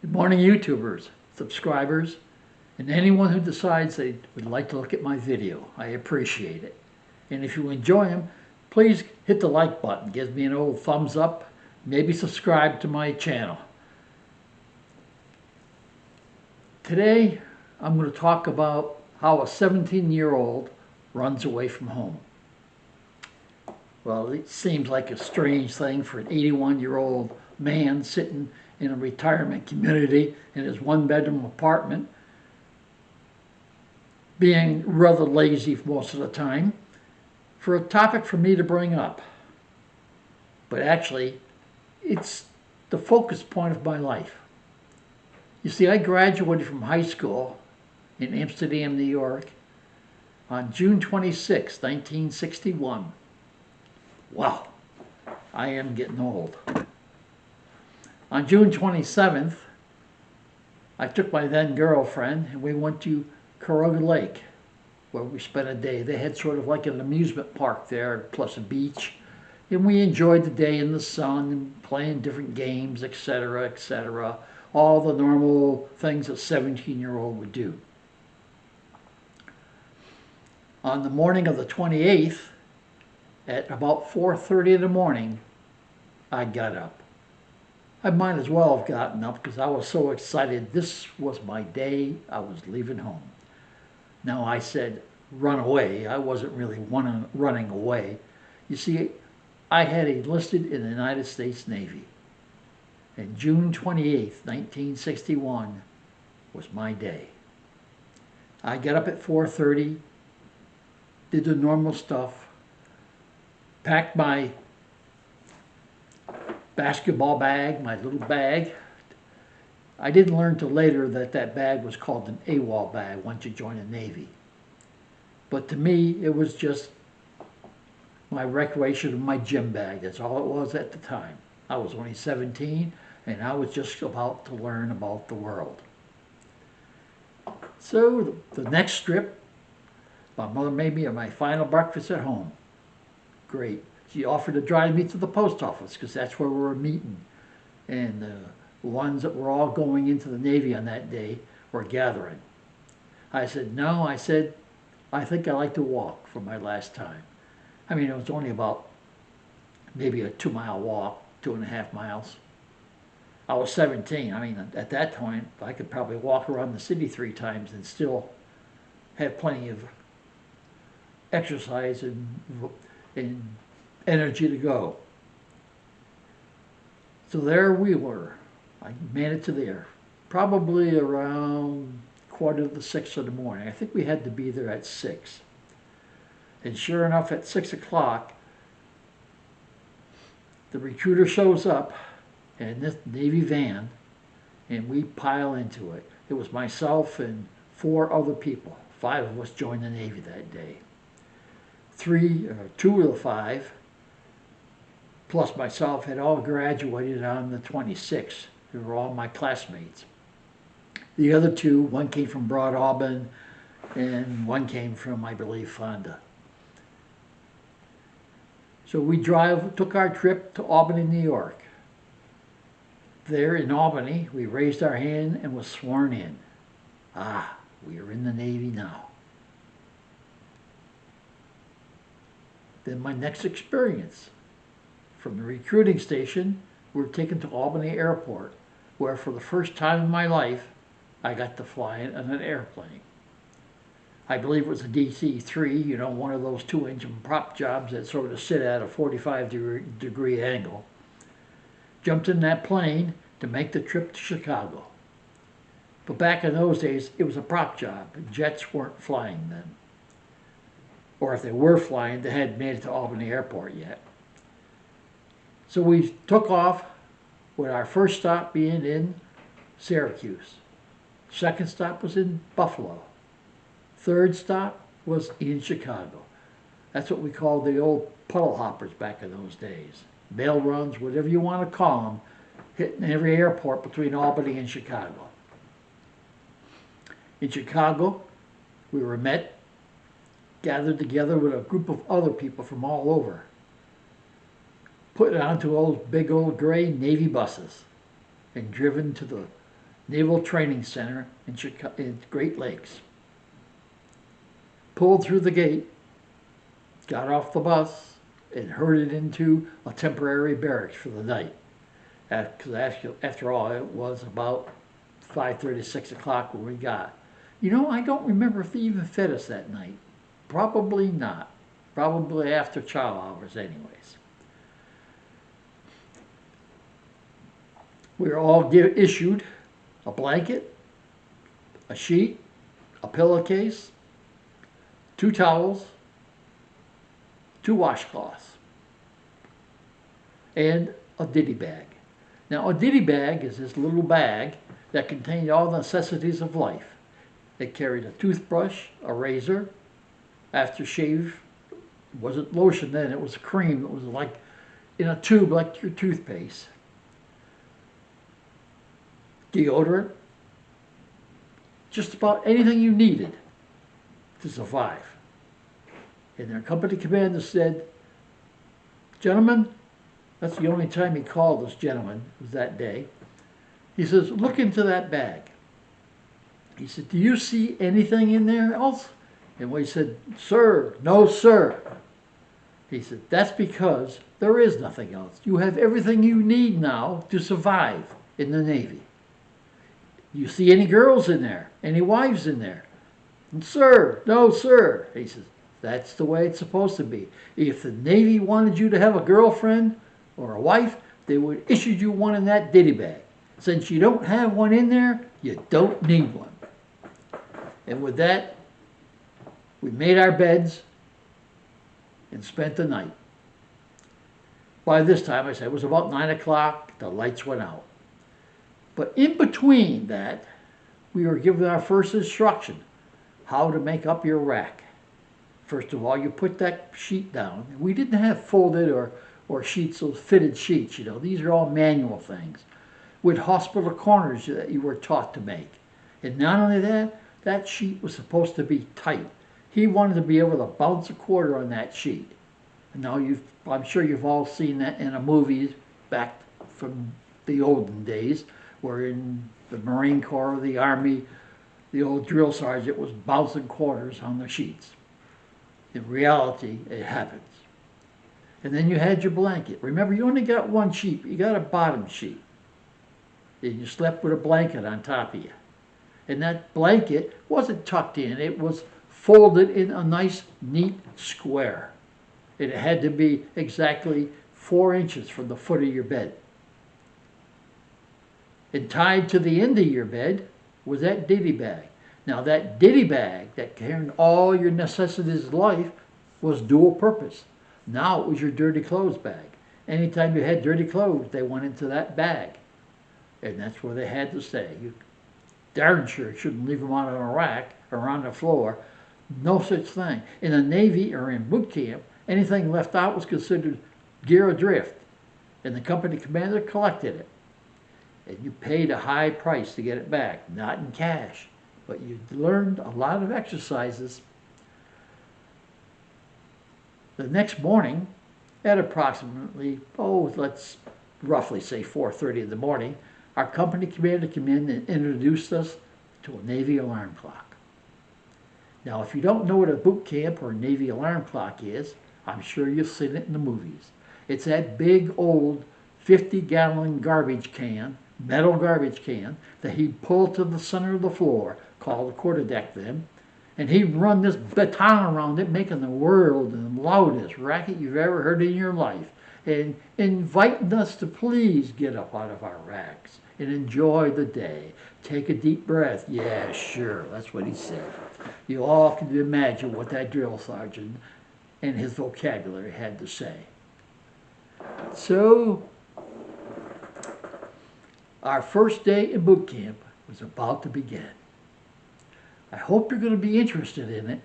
Good morning, YouTubers, subscribers, and anyone who decides they would like to look at my video. I appreciate it. And if you enjoy them, please hit the like button. Gives me an old thumbs up. Maybe subscribe to my channel. Today, I'm going to talk about how a 17-year-old runs away from home. Well, it seems like a strange thing for an 81-year-old man sitting in a retirement community in his one-bedroom apartment, being rather lazy most of the time, for a topic for me to bring up. But actually, it's the focus point of my life. You see, I graduated from high school in Amsterdam, New York on June 26, 1961. Wow, I am getting old. On June 27th, I took my then girlfriend and we went to Caroga Lake, where we spent a day. They had sort of like an amusement park there, plus a beach. And we enjoyed the day in the sun and playing different games, etc., etc. All the normal things a 17-year-old would do. On the morning of the 28th, at about 4:30 in the morning, I got up. I might as well have gotten up because I was so excited. This was my day. I was leaving home. Now I said run away. I wasn't really running away. You see, I had enlisted in the United States Navy. And June 28th, 1961 was my day. I got up at 4:30, did the normal stuff, packed my basketball bag, my little bag. I didn't learn till later that that bag was called an AWOL bag once you join the Navy. But to me, it was just my recreation of my gym bag. That's all it was at the time. I was only 17, and I was just about to learn about the world. So the next trip, my mother made me my final breakfast at home. Great. She offered to drive me to the post office because that's where we were meeting. And the ones that were all going into the Navy on that day were gathering. I said, no, I said, I think I like to walk for my last time. I mean, it was only about maybe a 2-mile walk, 2.5 miles. I was 17. I mean, at that point, I could probably walk around the city 3 times and still have plenty of exercise and energy to go. So there we were. I made it to there. Probably around 5:45 in the morning. I think we had to be there at 6. And sure enough, at 6 o'clock, the recruiter shows up in this Navy van, and we pile into it. It was myself and 4 other people. 5 of us joined the Navy that day. 2 of the 5, plus myself, had all graduated on the 26th. They were all my classmates. The other 2, one came from Broad Auburn, and one came from, I believe, Fonda. So we took our trip to Albany, New York. There in Albany, we raised our hand and was sworn in. Ah, we are in the Navy now. Then my next experience. From the recruiting station, we were taken to Albany Airport, where for the first time in my life, I got to fly in an airplane. I believe it was a DC-3, you know, one of those 2-engine prop jobs that sort of sit at a 45-degree angle. Jumped in that plane to make the trip to Chicago. But back in those days, it was a prop job, and jets weren't flying then. Or if they were flying, they hadn't made it to Albany Airport yet. So we took off with our first stop being in Syracuse. Second stop was in Buffalo. Third stop was in Chicago. That's what we called the old puddle hoppers back in those days. Mail runs, whatever you want to call them, hitting every airport between Albany and Chicago. In Chicago, we were gathered together with a group of other people from all over. Put onto those big old gray Navy buses and driven to the Naval Training Center in Great Lakes. Pulled through the gate, got off the bus, and herded into a temporary barracks for the night. Because after all, it was about 5:30, 6 o'clock when we got. You know, I don't remember if they even fed us that night. Probably not. Probably after chow hours anyways. We were all issued a blanket, a sheet, a pillowcase, 2 towels, 2 washcloths, and a ditty bag. Now, a ditty bag is this little bag that contained all the necessities of life. It carried a toothbrush, a razor, aftershave. It wasn't lotion then, it was cream. It was like in a tube like your toothpaste. Deodorant, just about anything you needed to survive. And their company commander said, "Gentlemen," that's the only time he called us gentlemen, was that day. He says, "Look into that bag." He said, "Do you see anything in there else?" And we said, "Sir, no sir." He said, "That's because there is nothing else. You have everything you need now to survive in the Navy. You see any girls in there? Any wives in there?" And, "Sir, no sir." He says, "That's the way it's supposed to be. If the Navy wanted you to have a girlfriend or a wife, they would issue you one in that ditty bag. Since you don't have one in there, you don't need one." And with that, we made our beds and spent the night. By this time, I said, it was about 9 o'clock, the lights went out. But in between that, we were given our first instruction, how to make up your rack. First of all, you put that sheet down. We didn't have folded or sheets, those fitted sheets, you know. These are all manual things with hospital corners that you were taught to make. And not only that, that sheet was supposed to be tight. He wanted to be able to bounce a quarter on that sheet. And now I'm sure you've all seen that in a movie back from the olden days, where in the Marine Corps or the Army, the old drill sergeant was bouncing quarters on the sheets. In reality, it happens. And then you had your blanket. Remember, you only got one sheet. You got a bottom sheet. And you slept with a blanket on top of you. And that blanket wasn't tucked in. It was folded in a nice, neat square. And it had to be exactly 4 inches from the foot of your bed. And tied to the end of your bed was that ditty bag. Now that ditty bag that carried all your necessities of life was dual purpose. Now it was your dirty clothes bag. Anytime you had dirty clothes, they went into that bag. And that's where they had to stay. You darn sure shouldn't leave them out on a rack or on the floor. No such thing. In the Navy or in boot camp, anything left out was considered gear adrift. And the company commander collected it. And you paid a high price to get it back, not in cash, but you learned a lot of exercises. The next morning, at approximately, let's roughly say 4:30 in the morning, our company commander came in and introduced us to a Navy alarm clock. Now, if you don't know what a boot camp or a Navy alarm clock is, I'm sure you've seen it in the movies. It's that big old 50-gallon garbage can, metal garbage can, that he'd pull to the center of the floor, called the quarterdeck then, and he'd run this baton around it, making the world and loudest racket you've ever heard in your life, and inviting us to please get up out of our racks and enjoy the day. Take a deep breath. Yeah, sure, that's what he said. You all can imagine what that drill sergeant and his vocabulary had to say. So, our first day in boot camp was about to begin. I hope you're going to be interested in it,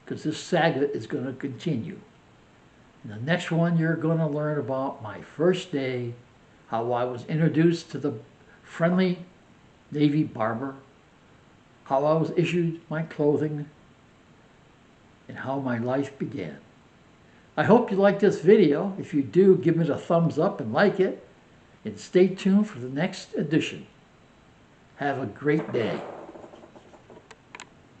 because this saga is going to continue. In the next one, you're going to learn about my first day, how I was introduced to the friendly Navy barber, how I was issued my clothing, and how my life began. I hope you like this video. If you do, give it a thumbs up and like it, and stay tuned for the next edition. Have a great day.